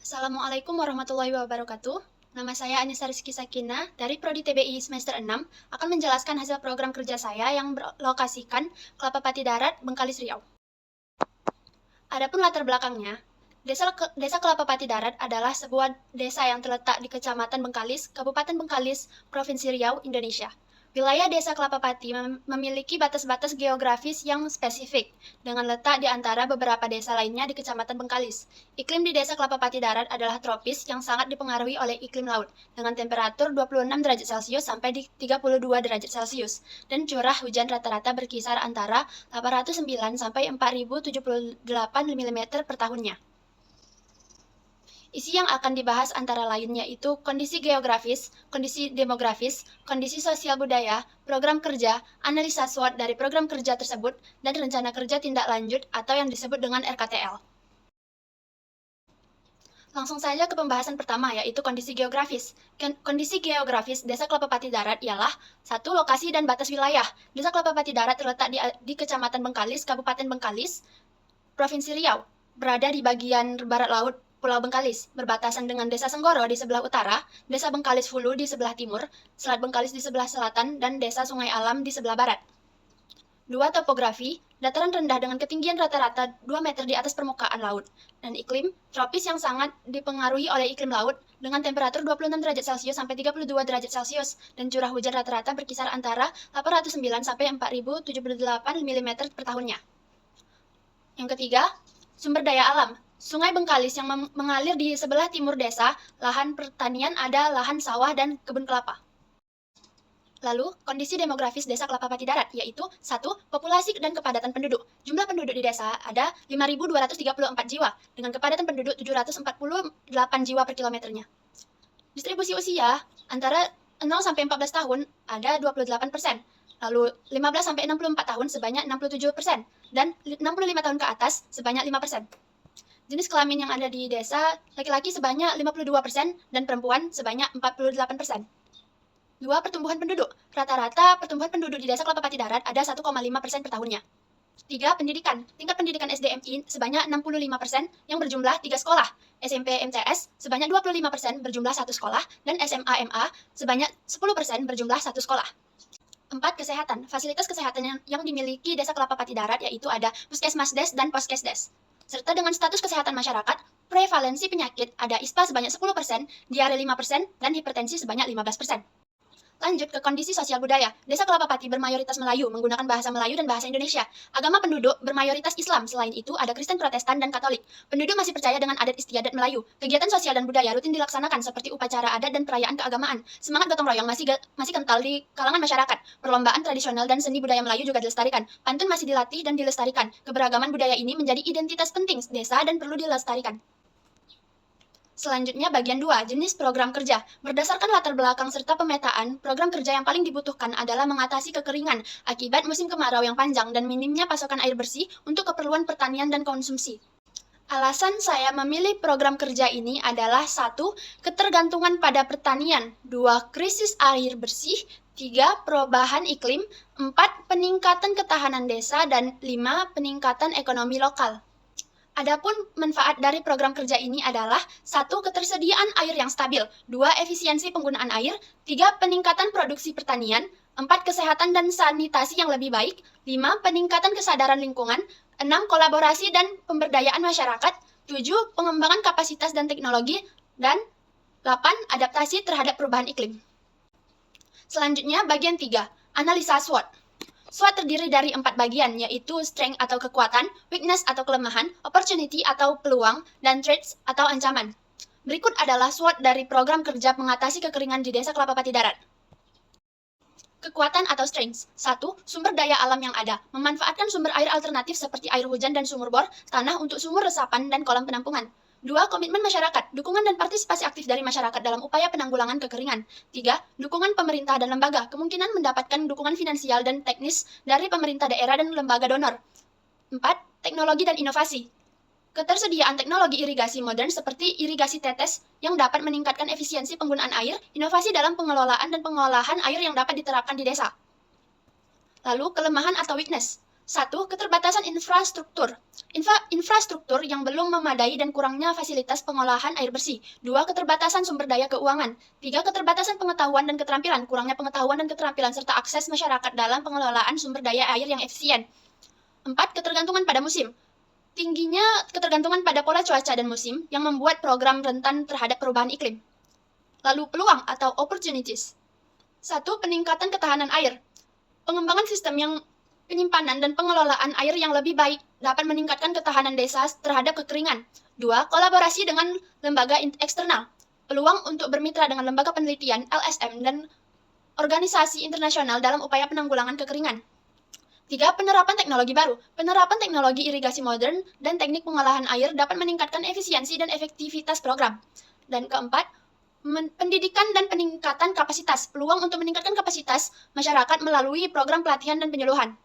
Assalamualaikum warahmatullahi wabarakatuh. Nama saya Anissa Rizky Sakina dari Prodi TBI semester 6 akan menjelaskan hasil program kerja saya yang berlokasikan Kelapa Pati Darat, Bengkalis, Riau. Adapun latar belakangnya, Desa Kelapa Pati Darat adalah sebuah desa yang terletak di Kecamatan Bengkalis, Kabupaten Bengkalis, Provinsi Riau, Indonesia. Wilayah Desa Kelapa Pati memiliki batas-batas geografis yang spesifik, dengan letak di antara beberapa desa lainnya di Kecamatan Bengkalis. Iklim di Desa Kelapa Pati Darat adalah tropis yang sangat dipengaruhi oleh iklim laut, dengan temperatur 26 derajat Celcius sampai di 32 derajat Celcius, dan curah hujan rata-rata berkisar antara 809 sampai 4078 mm per tahunnya. Isi yang akan dibahas antara lain yaitu kondisi geografis, kondisi demografis, kondisi sosial budaya, program kerja, analisa SWOT dari program kerja tersebut, dan rencana kerja tindak lanjut atau yang disebut dengan RKTL. Langsung saja ke pembahasan pertama, yaitu kondisi geografis. Kondisi geografis Desa Kelapa Pati Darat ialah satu, lokasi dan batas wilayah. Desa Kelapa Pati Darat terletak di Kecamatan Bengkalis, Kabupaten Bengkalis, Provinsi Riau, berada di bagian barat laut Pulau Bengkalis, berbatasan dengan Desa Senggoro di sebelah utara, Desa Bengkalis Hulu di sebelah timur, Selat Bengkalis di sebelah selatan, dan Desa Sungai Alam di sebelah barat. 2. Topografi, dataran rendah dengan ketinggian rata-rata 2 meter di atas permukaan laut, dan iklim, tropis yang sangat dipengaruhi oleh iklim laut, dengan temperatur 26 derajat Celcius sampai 32 derajat Celcius, dan curah hujan rata-rata berkisar antara 809 sampai 4078 mm per tahunnya. Yang ketiga, sumber daya alam. Sungai Bengkalis yang mengalir di sebelah timur desa, lahan pertanian ada lahan sawah dan kebun kelapa. Lalu, kondisi demografis Desa Kelapa Pati Darat, yaitu 1. Populasi dan kepadatan penduduk. Jumlah penduduk di desa ada 5.234 jiwa, dengan kepadatan penduduk 748 jiwa per kilometernya. Distribusi usia antara 0 sampai 14 tahun ada 28%, lalu 15 sampai 64 tahun sebanyak 67%, dan 65 tahun ke atas sebanyak 5%. Jenis kelamin yang ada di desa, laki-laki sebanyak 52% dan perempuan sebanyak 48%. 2. Pertumbuhan penduduk. Rata-rata pertumbuhan penduduk di Desa Kelapa Pati Darat ada 1,5% per tahunnya. 3. Pendidikan. Tingkat pendidikan SDMI sebanyak 65% yang berjumlah 3 sekolah. SMP MTS sebanyak 25% berjumlah 1 sekolah, dan SMA MA sebanyak 10% berjumlah 1 sekolah. 4. Kesehatan. Fasilitas kesehatan yang dimiliki Desa Kelapa Pati Darat yaitu ada Puskesmasdes dan Poskesdes. Serta dengan status kesehatan masyarakat, prevalensi penyakit ada ISPA sebanyak 10%, diare 5%, dan hipertensi sebanyak 15%. Lanjut ke kondisi sosial budaya. Desa Kelapa Pati bermayoritas Melayu, menggunakan bahasa Melayu dan bahasa Indonesia. Agama penduduk bermayoritas Islam, selain itu ada Kristen Protestan dan Katolik. Penduduk masih percaya dengan adat istiadat Melayu. Kegiatan sosial dan budaya rutin dilaksanakan seperti upacara adat dan perayaan keagamaan. Semangat gotong royong masih kental di kalangan masyarakat. Perlombaan tradisional dan seni budaya Melayu juga dilestarikan. Pantun masih dilatih dan dilestarikan. Keberagaman budaya ini menjadi identitas penting desa dan perlu dilestarikan. Selanjutnya bagian 2, jenis program kerja. Berdasarkan latar belakang serta pemetaan, program kerja yang paling dibutuhkan adalah mengatasi kekeringan akibat musim kemarau yang panjang dan minimnya pasokan air bersih untuk keperluan pertanian dan konsumsi. Alasan saya memilih program kerja ini adalah 1. Ketergantungan pada pertanian, 2. Krisis air bersih, 3. Perubahan iklim, 4. Peningkatan ketahanan desa, dan 5. Peningkatan ekonomi lokal. Adapun manfaat dari program kerja ini adalah 1. Ketersediaan air yang stabil, 2. Efisiensi penggunaan air, 3. Peningkatan produksi pertanian, 4. Kesehatan dan sanitasi yang lebih baik, 5. Peningkatan kesadaran lingkungan, 6. Kolaborasi dan pemberdayaan masyarakat, 7. Pengembangan kapasitas dan teknologi, dan 8. Adaptasi terhadap perubahan iklim. Selanjutnya bagian 3, analisa SWOT. SWOT terdiri dari 4 bagian, yaitu strength atau kekuatan, weakness atau kelemahan, opportunity atau peluang, dan threats atau ancaman. Berikut adalah SWOT dari program kerja mengatasi kekeringan di Desa Kelapa Pati Darat. Kekuatan atau strengths. 1. Sumber daya alam yang ada. Memanfaatkan sumber air alternatif seperti air hujan dan sumur bor, tanah untuk sumur resapan dan kolam penampungan. 2. Komitmen masyarakat. Dukungan dan partisipasi aktif dari masyarakat dalam upaya penanggulangan kekeringan. 3. Dukungan pemerintah dan lembaga. Kemungkinan mendapatkan dukungan finansial dan teknis dari pemerintah daerah dan lembaga donor. 4. Teknologi dan inovasi. Ketersediaan teknologi irigasi modern seperti irigasi tetes yang dapat meningkatkan efisiensi penggunaan air, inovasi dalam pengelolaan dan pengolahan air yang dapat diterapkan di desa. Lalu, kelemahan atau weakness. 1. Keterbatasan infrastruktur. Infrastruktur yang belum memadai dan kurangnya fasilitas pengolahan air bersih. 2. Keterbatasan sumber daya keuangan. 3. Keterbatasan pengetahuan dan keterampilan. Kurangnya pengetahuan dan keterampilan serta akses masyarakat dalam pengelolaan sumber daya air yang efisien. 4. Ketergantungan pada musim. Tingginya ketergantungan pada pola cuaca dan musim yang membuat program rentan terhadap perubahan iklim. Lalu peluang atau opportunities. 1. Peningkatan ketahanan air. Pengembangan sistem yang penyimpanan dan pengelolaan air yang lebih baik dapat meningkatkan ketahanan desa terhadap kekeringan. 2. Kolaborasi dengan lembaga eksternal. Peluang untuk bermitra dengan lembaga penelitian, LSM, dan organisasi internasional dalam upaya penanggulangan kekeringan. 3. Penerapan teknologi baru. Penerapan teknologi irigasi modern dan teknik pengolahan air dapat meningkatkan efisiensi dan efektivitas program. Dan keempat, pendidikan dan peningkatan kapasitas. Peluang untuk meningkatkan kapasitas masyarakat melalui program pelatihan dan penyuluhan.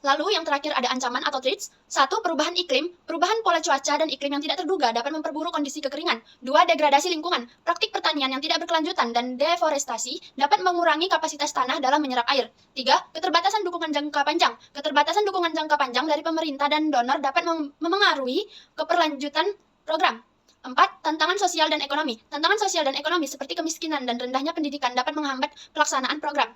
Lalu yang terakhir ada ancaman atau threats. 1. Perubahan iklim. Perubahan pola cuaca dan iklim yang tidak terduga dapat memperburuk kondisi kekeringan. 2. Degradasi lingkungan. Praktik pertanian yang tidak berkelanjutan dan deforestasi dapat mengurangi kapasitas tanah dalam menyerap air. 3. Keterbatasan dukungan jangka panjang. Keterbatasan dukungan jangka panjang dari pemerintah dan donor dapat memengaruhi keberlanjutan program. 4. Tantangan sosial dan ekonomi. Tantangan sosial dan ekonomi seperti kemiskinan dan rendahnya pendidikan dapat menghambat pelaksanaan program.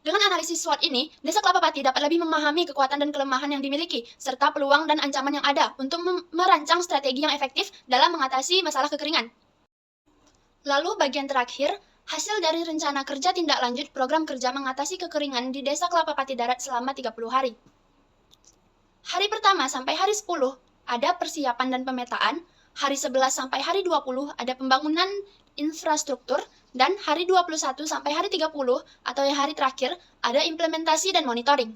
Dengan analisis SWOT ini, Desa Kelapa Pati dapat lebih memahami kekuatan dan kelemahan yang dimiliki, serta peluang dan ancaman yang ada untuk merancang strategi yang efektif dalam mengatasi masalah kekeringan. Lalu bagian terakhir, hasil dari rencana kerja tindak lanjut program kerja mengatasi kekeringan di Desa Kelapa Pati Darat selama 30 hari. Hari pertama sampai hari 10 ada persiapan dan pemetaan, hari 11 sampai hari 20 ada pembangunan infrastruktur, dan hari 21 sampai hari 30 atau yang hari terakhir ada implementasi dan monitoring.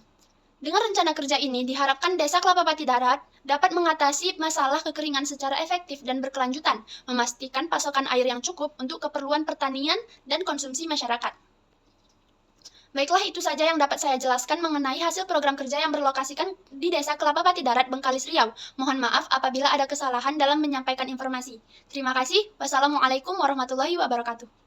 Dengan rencana kerja ini diharapkan Desa Kelapa Pati Darat dapat mengatasi masalah kekeringan secara efektif dan berkelanjutan, memastikan pasokan air yang cukup untuk keperluan pertanian dan konsumsi masyarakat. Baiklah, itu saja yang dapat saya jelaskan mengenai hasil program kerja yang berlokasikan di Desa Kelapa Pati Darat, Bengkalis, Riau. Mohon maaf apabila ada kesalahan dalam menyampaikan informasi. Terima kasih. Wassalamualaikum warahmatullahi wabarakatuh.